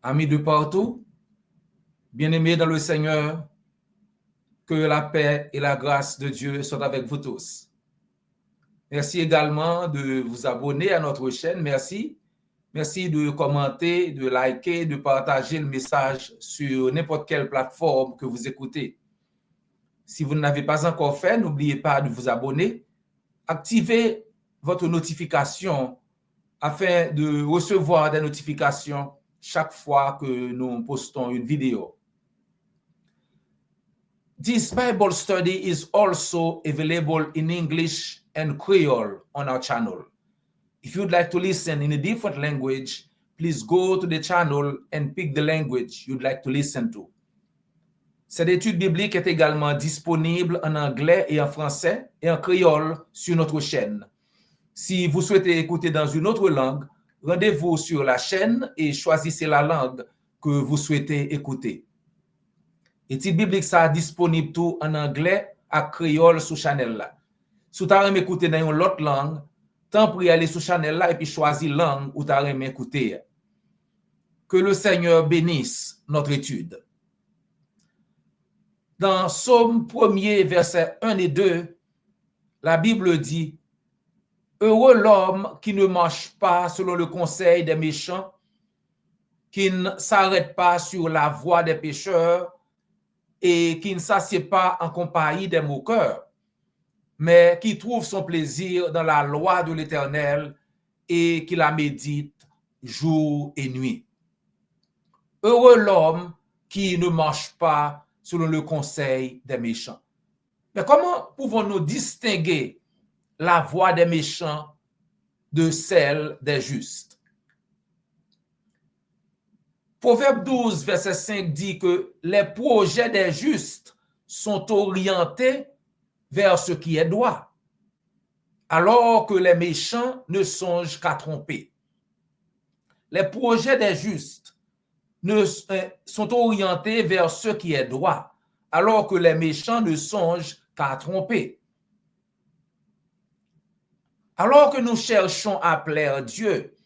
Amis de partout, bien-aimés dans le Seigneur, que la paix et la grâce de Dieu soient avec vous tous. Merci également de vous abonner à notre chaîne. Merci. Merci de commenter, de liker, de partager le message sur n'importe quelle plateforme que vous écoutez. Si vous ne l'avez pas encore fait, n'oubliez pas de vous abonner. Activez votre notification afin de recevoir des notifications chaque fois que nous postons une vidéo. This Bible study is also available in English and Creole on our channel. If you'd like to listen in a different language, please go to the channel and pick the language you'd like to listen to. Cette étude biblique est également disponible en anglais et en français et en créole sur notre chaîne. Si vous souhaitez écouter dans une autre langue, rendez-vous sur la chaîne et choisissez la langue que vous souhaitez écouter. Étude biblique ça disponible tout en anglais à créole sur channel là. Si vous avez écouté dans une autre langue, tant pour y aller sur channel là et puis choisir langue où tu as écouter. Que le Seigneur bénisse notre étude. Dans Psaume 1er, versets 1 et 2, la Bible dit: Heureux l'homme qui ne marche pas selon le conseil des méchants, qui ne s'arrête pas sur la voie des pécheurs, et qui ne s'assied pas en compagnie des moqueurs, mais qui trouve son plaisir dans la loi de l'Éternel et qui la médite jour et nuit. Heureux l'homme qui ne marche pas selon le conseil des méchants. Mais comment pouvons-nous distinguer la voie des méchants de celle des justes? Proverbe 12, verset 5 dit que les projets des justes sont orientés vers ce qui est droit, alors que les méchants ne songent qu'à tromper. Les projets des justes sont orientés vers ce qui est droit, alors que les méchants ne songent qu'à tromper. Alors que nous cherchons à plaire Dieu,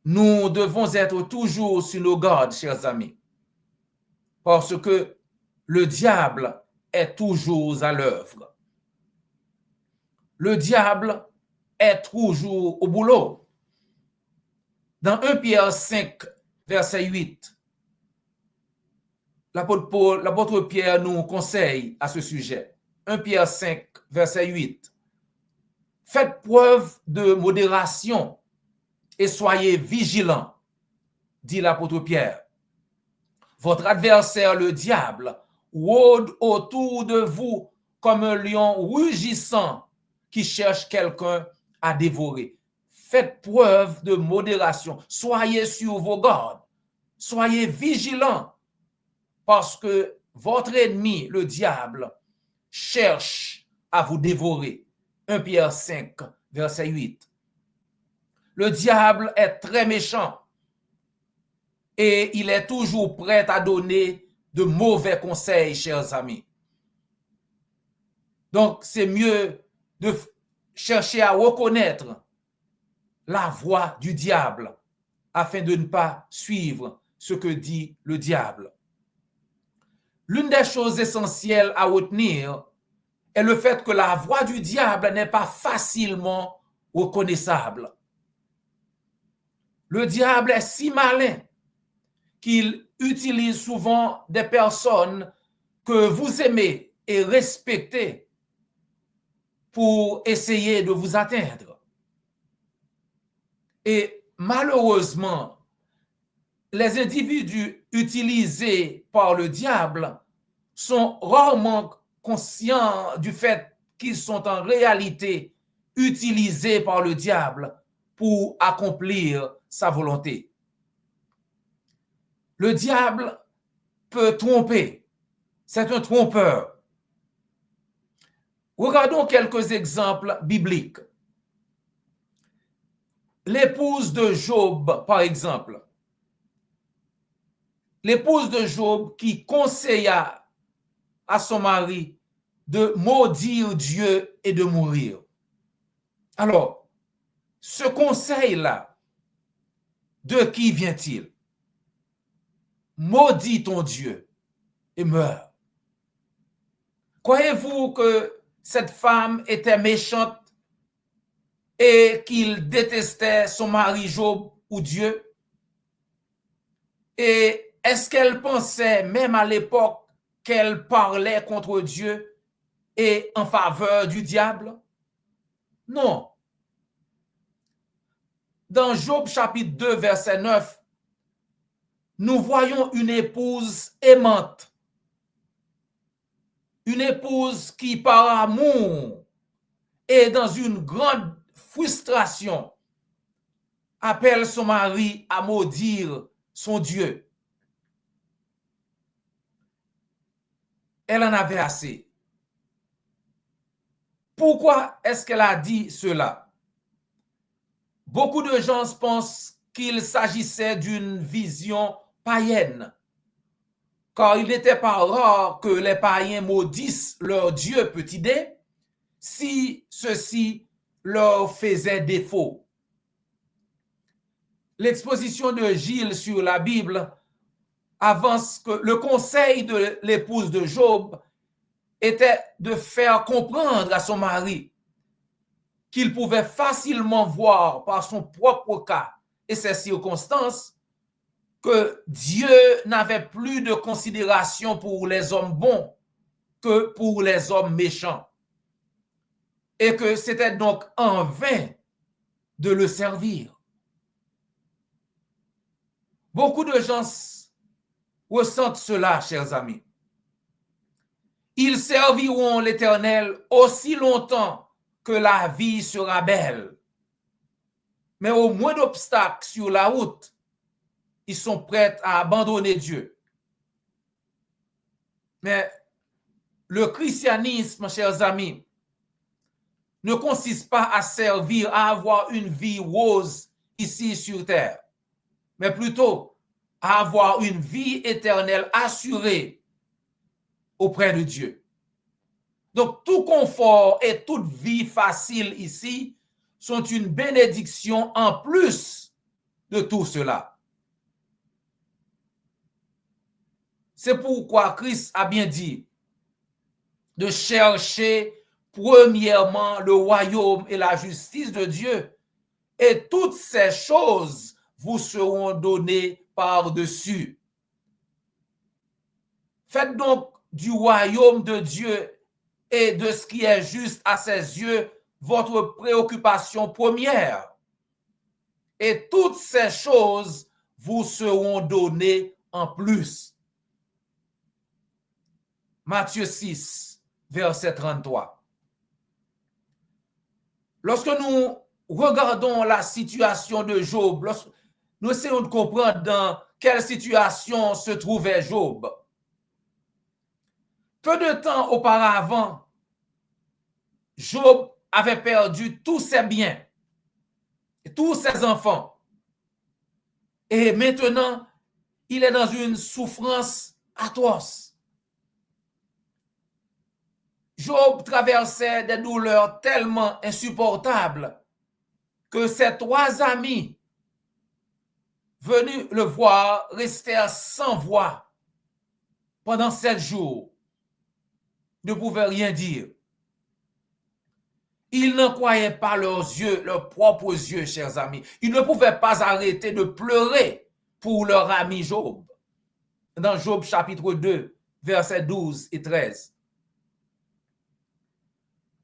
nous devons être toujours sur nos gardes, chers amis, parce que le diable est toujours à l'œuvre. Le diable est toujours au boulot. Dans 1 Pierre 5, verset 8, l'apôtre Pierre nous conseille à ce sujet. 1 Pierre 5, verset 8. Faites preuve de modération et soyez vigilants, dit l'apôtre Pierre. Votre adversaire, le diable, rôde autour de vous comme un lion rugissant qui cherche quelqu'un à dévorer. Faites preuve de modération. Soyez sur vos gardes. Soyez vigilants parce que votre ennemi, le diable, cherche à vous dévorer. 1 Pierre 5, verset 8. Le diable est très méchant et il est toujours prêt à donner de mauvais conseils, chers amis. Donc, c'est mieux de chercher à reconnaître la voix du diable afin de ne pas suivre ce que dit le diable. L'une des choses essentielles à retenir est le fait que la voix du diable n'est pas facilement reconnaissable. Le diable est si malin qu'il utilise souvent des personnes que vous aimez et respectez pour essayer de vous atteindre. Et malheureusement, les individus utilisés par le diable sont rarement conscients du fait qu'ils sont en réalité utilisés par le diable pour accomplir sa volonté. Le diable peut tromper. C'est un trompeur. Regardons quelques exemples bibliques. L'épouse de Job, par exemple. L'épouse de Job qui conseilla à son mari de maudire Dieu et de mourir. Alors, ce conseil-là de qui vient-il? Maudis ton Dieu et meurs. Croyez-vous que cette femme était méchante et qu'il détestait son mari Job ou Dieu? Et est-ce qu'elle pensait, même à l'époque, qu'elle parlait contre Dieu et en faveur du diable? Non. Dans Job chapitre 2, verset 9, nous voyons une épouse aimante. Une épouse qui, par amour et dans une grande frustration, appelle son mari à maudire son Dieu. Elle en avait assez. Pourquoi est-ce qu'elle a dit cela? Beaucoup de gens pensent qu'il s'agissait d'une vision païenne, car il n'était pas rare que les païens maudissent leur Dieu petit d si ceci leur faisait défaut. L'exposition de Gilles sur la Bible avance que le conseil de l'épouse de Job était de faire comprendre à son mari qu'il pouvait facilement voir par son propre cas et ses circonstances que Dieu n'avait plus de considération pour les hommes bons que pour les hommes méchants et que c'était donc en vain de le servir. Beaucoup de gens ressentent cela, chers amis. Ils serviront l'Éternel aussi longtemps que la vie sera belle. Mais au moins d'obstacles sur la route, ils sont prêts à abandonner Dieu. Mais le christianisme, chers amis, ne consiste pas à servir, à avoir une vie rose ici sur terre, mais plutôt à avoir une vie éternelle assurée auprès de Dieu. Donc, tout confort et toute vie facile ici sont une bénédiction en plus de tout cela. C'est pourquoi Christ a bien dit de chercher premièrement le royaume et la justice de Dieu, et toutes ces choses vous seront données par-dessus. Faites donc du royaume de Dieu et de ce qui est juste à ses yeux votre préoccupation première. Et toutes ces choses vous seront données en plus. Matthieu 6, verset 33. Lorsque nous regardons la situation de Job, nous essayons de comprendre dans quelle situation se trouvait Job. Peu de temps auparavant, Job avait perdu tous ses biens, tous ses enfants. Et maintenant, il est dans une souffrance atroce. Job traversait des douleurs tellement insupportables que ses 3 amis venus le voir restèrent sans voix pendant 7 jours. Ne pouvaient rien dire. Ils n'en croyaient pas leurs yeux, leurs propres yeux, chers amis. Ils ne pouvaient pas arrêter de pleurer pour leur ami Job. Dans Job chapitre 2, versets 12 et 13.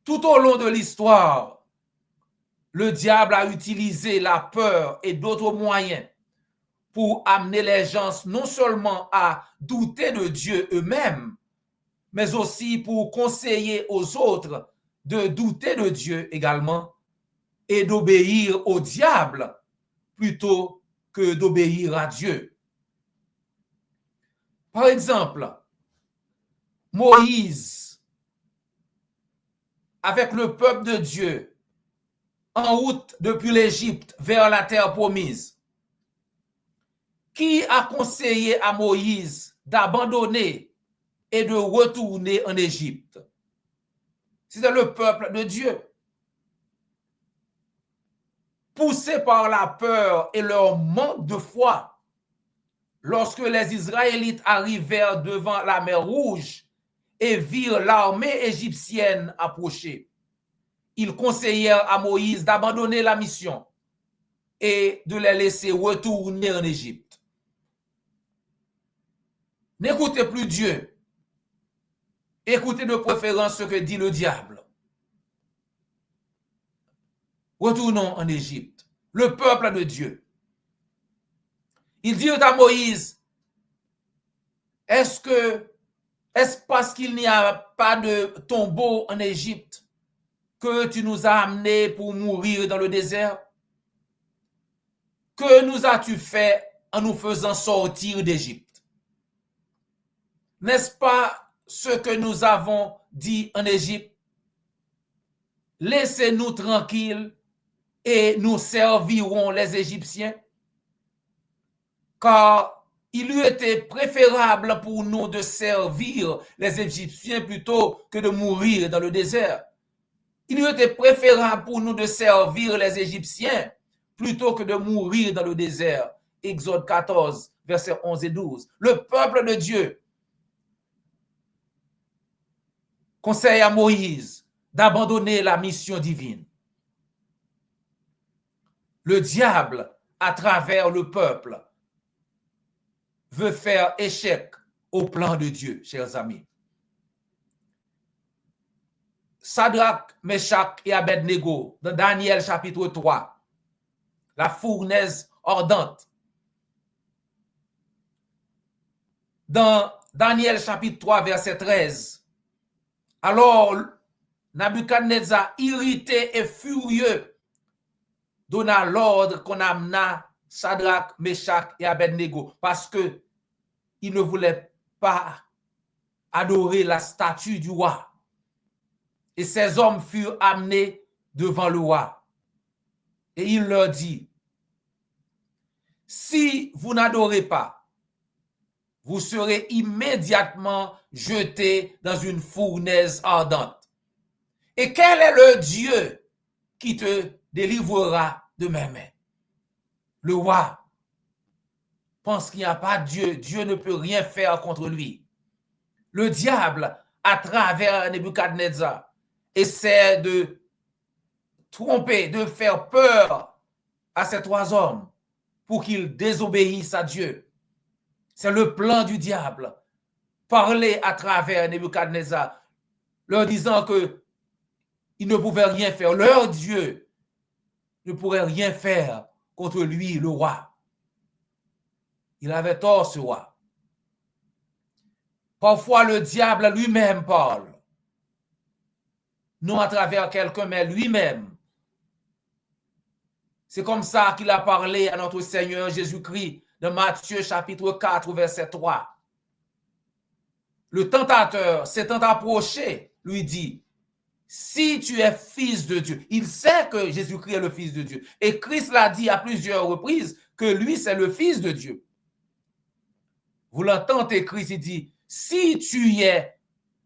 Tout au long de l'histoire, le diable a utilisé la peur et d'autres moyens pour amener les gens non seulement à douter de Dieu eux-mêmes, mais aussi pour conseiller aux autres de douter de Dieu également et d'obéir au diable plutôt que d'obéir à Dieu. Par exemple, Moïse, avec le peuple de Dieu, en route depuis l'Égypte vers la terre promise, qui a conseillé à Moïse d'abandonner et de retourner en Égypte? C'était le peuple de Dieu. poussés par la peur et leur manque de foi, lorsque les Israélites arrivèrent devant la mer Rouge et virent l'armée égyptienne approcher, ils conseillèrent à Moïse d'abandonner la mission et de les laisser retourner en Égypte. N'écoutez plus Dieu. Écoutez de préférence ce que dit le diable. Retournons en Égypte. Le peuple de Dieu. Ils dirent à Moïse, est-ce parce qu'il n'y a pas de tombeau en Égypte que tu nous as amenés pour mourir dans le désert? Que nous as-tu fait en nous faisant sortir d'Égypte? N'est-ce pas ce que nous avons dit en Égypte? Laissez-nous tranquilles et nous servirons les Égyptiens. Car il eût été préférable pour nous de servir les Égyptiens plutôt que de mourir dans le désert. Il eût été préférable pour nous de servir les Égyptiens plutôt que de mourir dans le désert. Exode 14, versets 11 et 12. Le peuple de Dieu conseille à Moïse d'abandonner la mission divine. Le diable, à travers le peuple, veut faire échec au plan de Dieu, chers amis. Shadrach, Meshach et Abednego, dans Daniel chapitre 3, la fournaise ardente. Dans Daniel chapitre 3, verset 13, alors Nabuchodonosor, irrité et furieux, donna l'ordre qu'on amena Shadrach, Meshach et Abednego parce que il ne voulait pas adorer la statue du roi. Et ces hommes furent amenés devant le roi. Et il leur dit, si vous n'adorez pas, vous serez immédiatement jetés dans une fournaise ardente. Et quel est le Dieu qui te délivrera de mes mains? Le roi pense qu'il n'y a pas de Dieu. Dieu ne peut rien faire contre lui. Le diable, à travers Nebuchadnezzar, essaie de tromper, de faire peur à ces trois hommes pour qu'ils désobéissent à Dieu. C'est le plan du diable. Parler à travers Nebuchadnezzar, leur disant que ils ne pouvaient rien faire. Leur Dieu ne pourrait rien faire contre lui, le roi. Il avait tort, ce roi. Parfois, le diable lui-même parle. Non à travers quelqu'un, mais lui-même. C'est comme ça qu'il a parlé à notre Seigneur Jésus-Christ dans Matthieu chapitre 4, verset 3. Le tentateur s'étant approché, lui dit, si tu es fils de Dieu, il sait que Jésus-Christ est le fils de Dieu. Et Christ l'a dit à plusieurs reprises que lui, c'est le fils de Dieu. Vous l'entendez, Christ, il dit, si tu es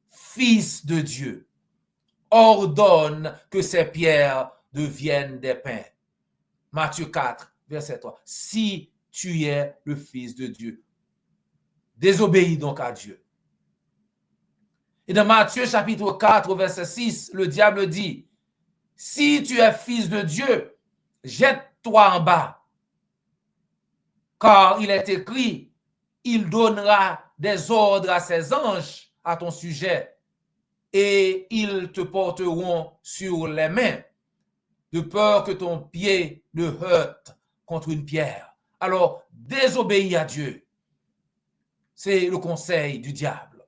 fils de Dieu, ordonne que ces pierres deviennent des pains. Matthieu 4, verset 3. Si tu es le fils de Dieu, désobéis donc à Dieu. Et dans Matthieu chapitre 4, verset 6, le diable dit, si tu es fils de Dieu, jette-toi en bas. Car il est écrit, il donnera des ordres à ses anges à ton sujet et ils te porteront sur les mains de peur que ton pied ne heurte contre une pierre. Alors, désobéis à Dieu. C'est le conseil du diable.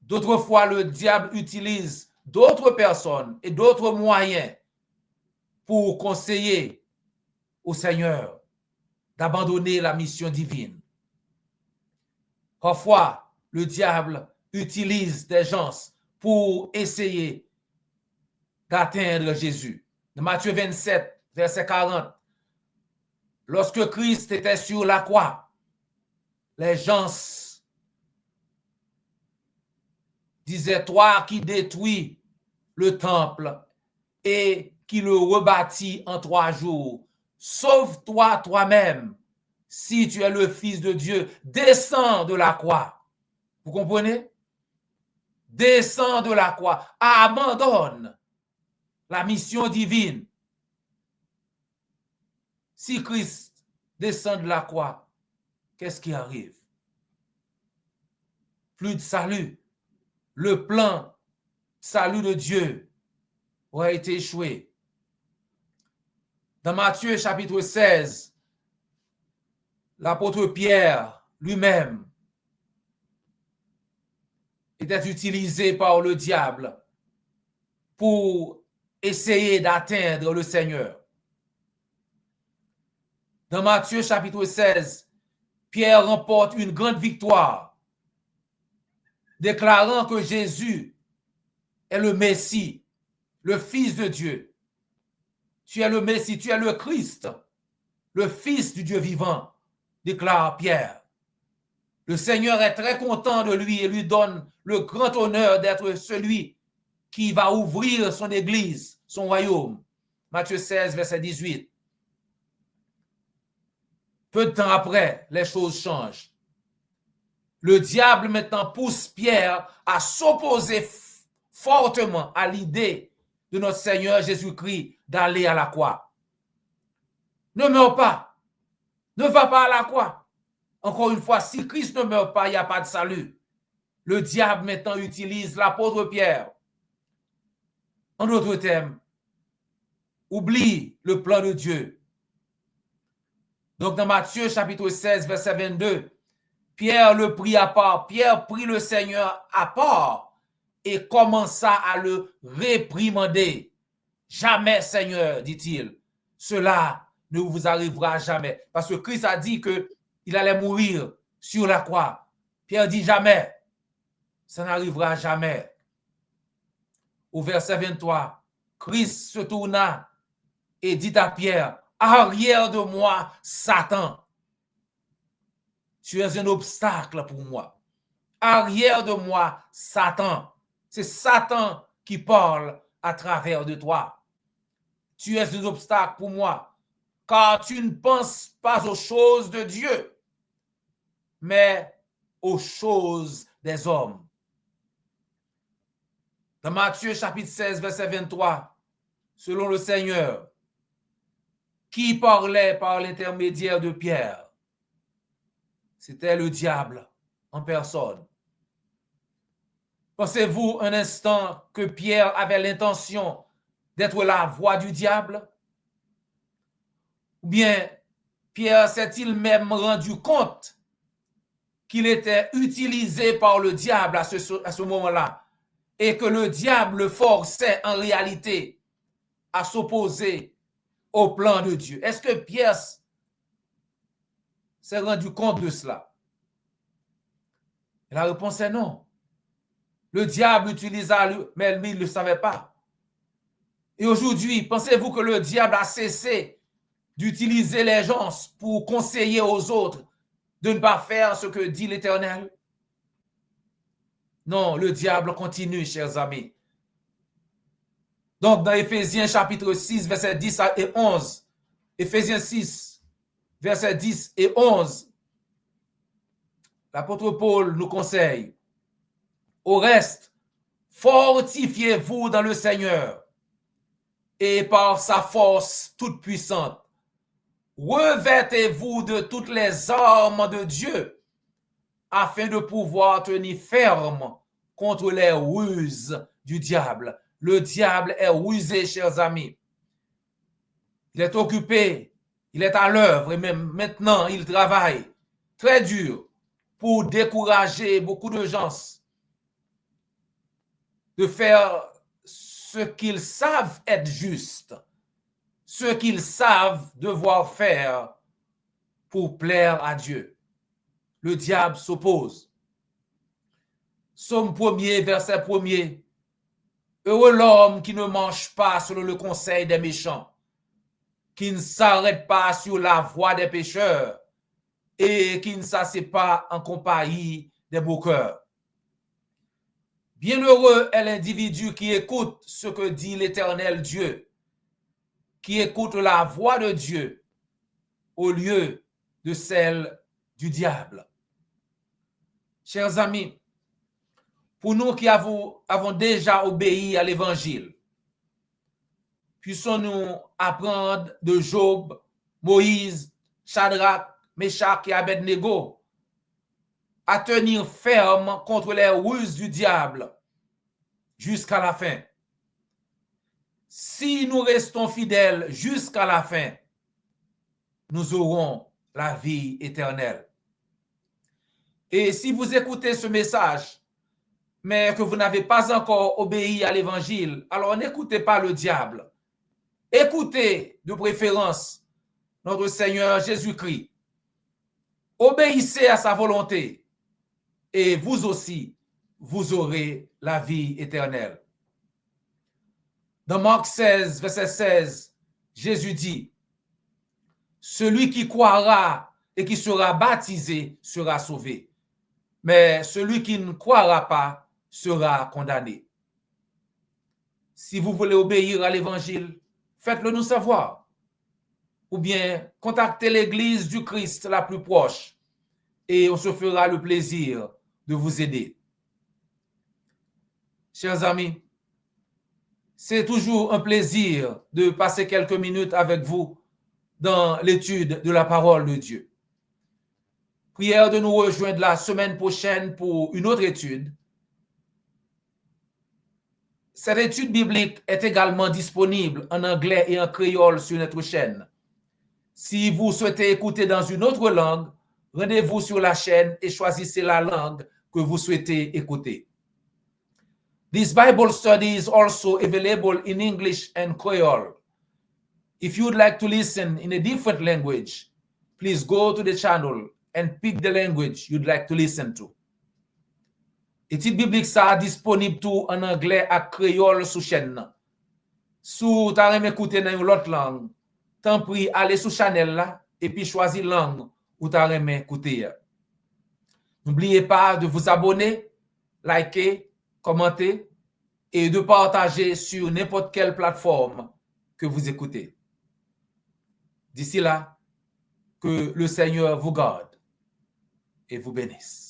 D'autres fois, le diable utilise d'autres personnes et d'autres moyens pour conseiller au Seigneur d'abandonner la mission divine. Parfois, le diable utilise des gens pour essayer d'atteindre Jésus. Dans Matthieu 27, verset 40, lorsque Christ était sur la croix, les gens disaient, toi qui détruis le temple et qui le rebâtit en 3 jours. Sauve-toi toi-même. Si tu es le Fils de Dieu, descends de la croix. Vous comprenez? Descends de la croix. Abandonne la mission divine. Si Christ descend de la croix, qu'est-ce qui arrive? Plus de salut. Le plan salut de Dieu aurait été échoué. Dans Matthieu chapitre 16, l'apôtre Pierre lui-même était utilisé par le diable pour essayer d'atteindre le Seigneur. Dans Matthieu chapitre 16, Pierre remporte une grande victoire, déclarant que Jésus est le Messie, le Fils de Dieu. Tu es le Messie, tu es le Christ, le Fils du Dieu vivant, déclare Pierre. Le Seigneur est très content de lui et lui donne le grand honneur d'être celui qui va ouvrir son église, son royaume. Matthieu 16, verset 18. Peu de temps après, les choses changent. Le diable maintenant pousse Pierre à s'opposer fortement à l'idée de notre Seigneur Jésus-Christ d'aller à la croix. Ne meurs pas. Ne va pas à la croix. Encore une fois, si Christ ne meurt pas, il n'y a pas de salut. Le diable maintenant utilise l'apôtre Pierre. En d'autres termes, oublie le plan de Dieu. Donc dans Matthieu chapitre 16, verset 22, Pierre le prit à part. Pierre prit le Seigneur à part et commença à le réprimander. Jamais, Seigneur, dit-il, cela ne vous arrivera jamais. Parce que Christ a dit qu'il allait mourir sur la croix. Pierre dit jamais. Ça n'arrivera jamais. Au verset 23, Christ se tourna et dit à Pierre, arrière de moi, Satan. Tu es un obstacle pour moi. Arrière de moi, Satan. C'est Satan qui parle à travers de toi. Tu es un obstacle pour moi, car tu ne penses pas aux choses de Dieu, mais aux choses des hommes. Dans Matthieu chapitre 16, verset 23, selon le Seigneur, qui parlait par l'intermédiaire de Pierre, c'était le diable en personne. Pensez-vous un instant que Pierre avait l'intention d'être la voix du diable? Ou bien Pierre s'est-il même rendu compte qu'il était utilisé par le diable à ce moment-là et que le diable le forçait en réalité à s'opposer au plan de Dieu? Est-ce que Pierre s'est rendu compte de cela? Et la réponse est non. Le diable utilisa, mais lui, il ne le savait pas. Et aujourd'hui, pensez-vous que le diable a cessé d'utiliser les gens pour conseiller aux autres de ne pas faire ce que dit l'Éternel? Non, le diable continue, chers amis. Donc, dans Éphésiens chapitre 6, versets 10 et 11, Éphésiens 6, versets 10 et 11, l'apôtre Paul nous conseille, au reste, fortifiez-vous dans le Seigneur et par sa force toute puissante. Revêtez-vous de toutes les armes de Dieu afin de pouvoir tenir ferme contre les ruses du diable. Le diable est rusé, chers amis. Il est occupé, il est à l'œuvre et même maintenant, il travaille très dur pour décourager beaucoup de gens de faire ce qu'ils savent être juste, ce qu'ils savent devoir faire pour plaire à Dieu. Le diable s'oppose. Psaume 1er, verset 1er. Heureux l'homme qui ne mange pas selon le conseil des méchants, qui ne s'arrête pas sur la voie des pécheurs et qui ne s'assied pas en compagnie des moqueurs. Bienheureux est l'individu qui écoute ce que dit l'Éternel Dieu qui écoutent la voix de Dieu au lieu de celle du diable. Chers amis, pour nous qui avons déjà obéi à l'évangile, puissons-nous apprendre de Job, Moïse, Shadrach, Meshach et Abednego à tenir ferme contre les ruses du diable jusqu'à la fin. Si nous restons fidèles jusqu'à la fin, nous aurons la vie éternelle. Et si vous écoutez ce message, mais que vous n'avez pas encore obéi à l'évangile, alors n'écoutez pas le diable. Écoutez de préférence notre Seigneur Jésus-Christ. Obéissez à sa volonté et vous aussi, vous aurez la vie éternelle. Dans Marc 16, verset 16, Jésus dit, « Celui qui croira et qui sera baptisé sera sauvé, mais celui qui ne croira pas sera condamné. » Si vous voulez obéir à l'évangile, faites-le nous savoir. Ou bien contactez l'église du Christ la plus proche et on se fera le plaisir de vous aider. Chers amis, c'est toujours un plaisir de passer quelques minutes avec vous dans l'étude de la parole de Dieu. Prière de nous rejoindre la semaine prochaine pour une autre étude. Cette étude biblique est également disponible en anglais et en créole sur notre chaîne. Si vous souhaitez écouter dans une autre langue, rendez-vous sur la chaîne et choisissez la langue que vous souhaitez écouter. This Bible study is also available in English and Creole. If you'd like to listen in a different language, please go to the channel and pick the language you'd like to listen to. Étude biblique ça disponible tout en anglais et créole sous chaîne. Si vous avez écouté dans une autre langue, tant pis allez sur channel là et puis choisir langue où tu as écouter. N'oubliez pas de vous abonner, liker, commenter et de partager sur n'importe quelle plateforme que vous écoutez. D'ici là, que le Seigneur vous garde et vous bénisse.